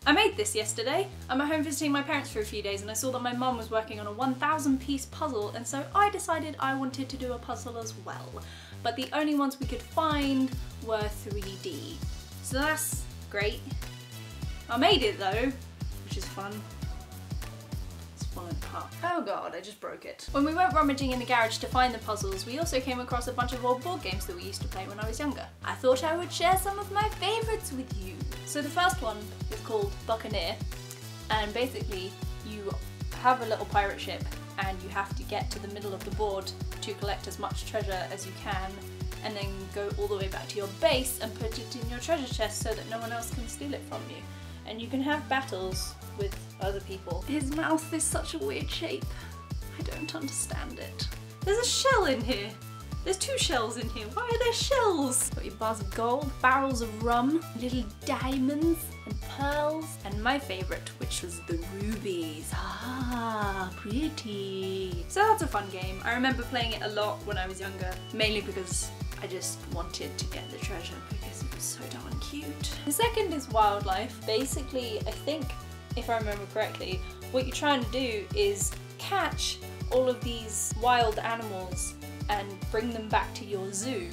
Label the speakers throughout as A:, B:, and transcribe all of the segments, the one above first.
A: I made this yesterday. I'm at home visiting my parents for a few days and I saw that my mum was working on a 1,000 piece puzzle, and so I decided I wanted to do a puzzle as well. But the only ones we could find were 3D. So that's great. I made it though, which is fun. It's falling apart. Oh god, I just broke it. When we went rummaging in the garage to find the puzzles, we also came across a bunch of old board games that we used to play when I was younger. I thought I would share some of my favourites with you. So the first one is called Buccaneer, and basically you have a little pirate ship and you have to get to the middle of the board to collect as much treasure as you can, and then go all the way back to your base and put it in your treasure chest so that no one else can steal it from you. And you can have battles with other people. His mouth is such a weird shape. I don't understand it. There's a shell in here. There's 2 shells in here. Why are there shells? Got your bars of gold, barrels of rum, little diamonds and pearls, and my favourite, which was the rubies. Ah, pretty. So that's a fun game. I remember playing it a lot when I was younger, mainly because I just wanted to get the treasure because it was so darn cute. The second is Wildlife. Basically, I think, if I remember correctly, what you're trying to do is catch all of these wild animals and bring them back to your zoo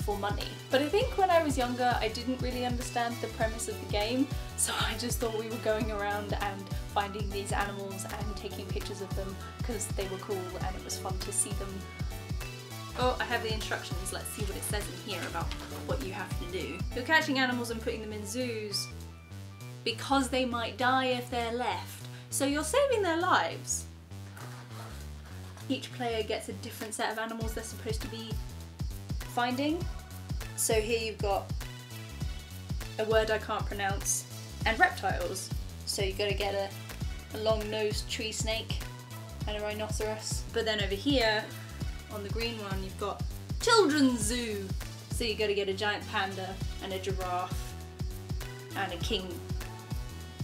A: for money. But I think when I was younger I didn't really understand the premise of the game, so I just thought we were going around and finding these animals and taking pictures of them because they were cool and it was fun to see them. Oh, I have the instructions. Let's see what it says in here about what you have to do. You're catching animals and putting them in zoos because they might die if they're left. So you're saving their lives. Each player gets a different set of animals they're supposed to be finding. So here you've got a word I can't pronounce and reptiles. So you've got to get a long-nosed tree snake and a rhinoceros. But then over here on the green one you've got children's zoo. So you've got to get a giant panda and a giraffe and a king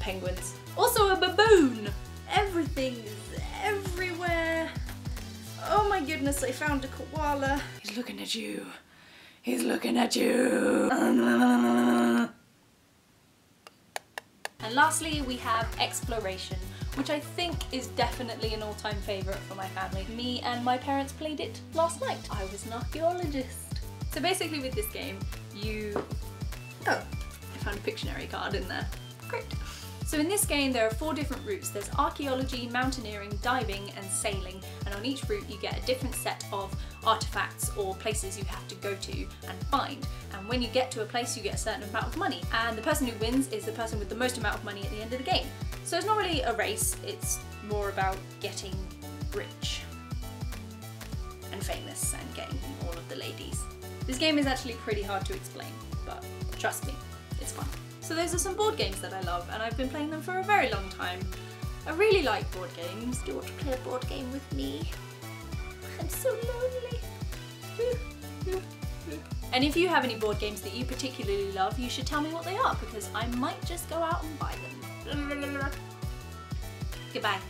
A: penguins. Also a baboon! Everything is everywhere. Oh my goodness, I found a koala. He's looking at you. He's looking at you. And lastly, we have Exploration, which I think is definitely an all-time favourite for my family. Me and my parents played it last night. I was an archaeologist. So basically with this game, Oh, I found a Pictionary card in there. Great. So in this game there are 4 different routes. There's archaeology, mountaineering, diving and sailing, and on each route you get a different set of artifacts or places you have to go to and find, and when you get to a place you get a certain amount of money, and the person who wins is the person with the most amount of money at the end of the game. So it's not really a race, it's more about getting rich and famous and getting all of the ladies. This game is actually pretty hard to explain, but trust me, it's fun. So those are some board games that I love, and I've been playing them for a very long time. I really like board games. Do you want to play a board game with me? I'm so lonely. And if you have any board games that you particularly love, you should tell me what they are, because I might just go out and buy them. Goodbye.